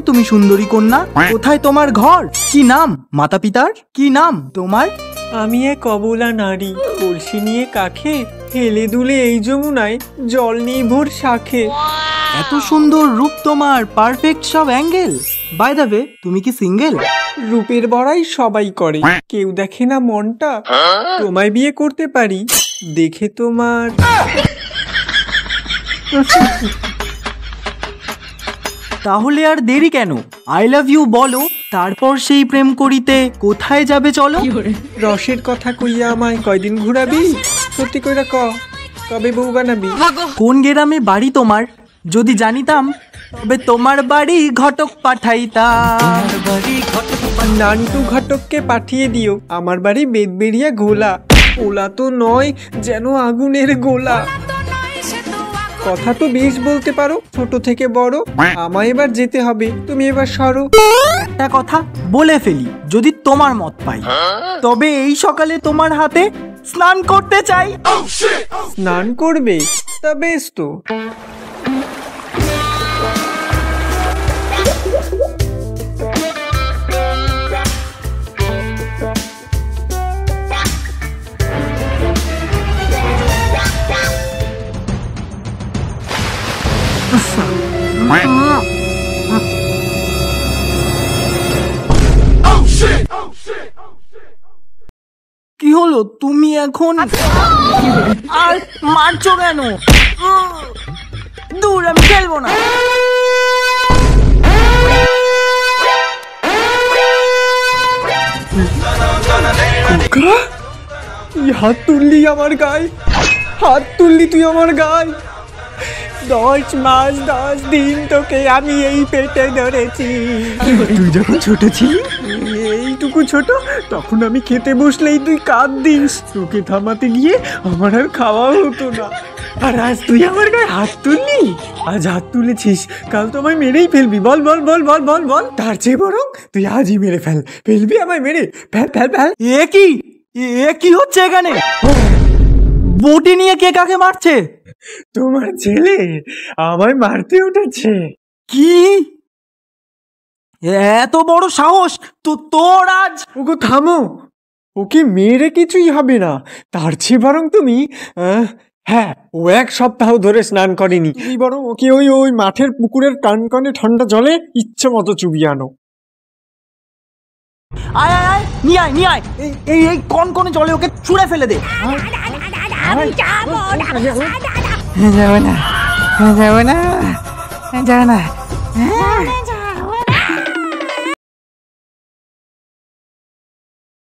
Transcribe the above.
তুমি সুন্দরী কন্যা। কোথায় তোমার ঘর? কি নাম মাতা পিতার? কি নাম তোমার? আমি এক অবলা নারী, কলসি নিয়ে কাখে, হেলে দুলে এই যমুনায় জল নেই ভোর শাখে। এত সুন্দর রূপ তোমার, পারফেক্ট সব অ্যাঙ্গেল। বাই দ্য ওয়ে, তুমি কি সিঙ্গেল? রূপের বড়াই সবাই করে, কেউ দেখে না মনটা। তোমায় বিয়ে করতে পারি দেখে তোমার। তাহলে আর দেরি কেন? আই লাভ ইউ বলো, তারপর সেই প্রেম করিতে কোথায় যাবে চলো। রসের কথা কইয়া আমায় কয়দিন ঘুরাবি? সত্যি কইরা ক, কবে বউ বানাবি? কোন গ্রামে বাড়ি তোমার? যদি জানিতাম তবে তোমার বাড়ি ঘটক পাঠাইতাম। নান্টু ঘটককে পাঠিয়ে দিও, আমার বাড়ি বেদবেড়িয়া ঘোলা। ওলা তো নয়, যেন আগুনের গোলা। কথা তো বেশ বলতে পারো, ছোট থেকে বড়। আমায় এবার যেতে হবে, তুমি এবার সরো। একটা কথা বলে ফেলি, যদি তোমার মত পাই, তবে এই সকালে তোমার হাতে স্নান করতে চাই। স্নান করবে? তা বেশ তো। কি হলো? তুমি এখন আর মারছো কেন? দূর, আমি খেলবো না। হাত তুললি আমার গায়ে, হাত তুললি তুই আমার গায়ে। 10 মাস 10 দিন তোকে আমি এই পেটে ধরেছি। তুই যখন ছোট ছিলি, এইটুকু ছোট, তখন আমি খেতে বসলেই তুই কাঁদদিস। তোকে থামাতে গিয়ে আমার আর খাওয়া হতো না। আর আজ তুই আমার গায়ে হাত তুললি। আজ হাত তুলেছিস, কাল তো আমায় মেরেই ফেলবি। বল বল বল বল বল বল। তার চেয়ে বরং তুই আজই মেরে ফেল। ফেলবি আমায় মেরে? Fail fail fail. এ কি হচ্ছে এখানে? বটি নিয়ে কে কাকে মারছে? তোমার ছেলে আমায় মারতে উঠেছে। কি এত বড় সাহস তো তোর! আজ ওগো থামো, ওকে মেরে কিছুই হবে না। তার চেয়ে বরং তুমি হ্যাঁ, ও 1 সপ্তাহ ধরে স্নান করেনি। তুমি বরং ওকে ওই মাঠের পুকুরের কনকনে ঠান্ডা জলে ইচ্ছে মতো চুবিয়ে আনো। আয় আয় আয়, নিয়ে আয় নিয়ে আয়। এই কনকনে জলে ওকে ছুঁড়ে ফেলে দে। যাবে না, যাবে না, যাবে না।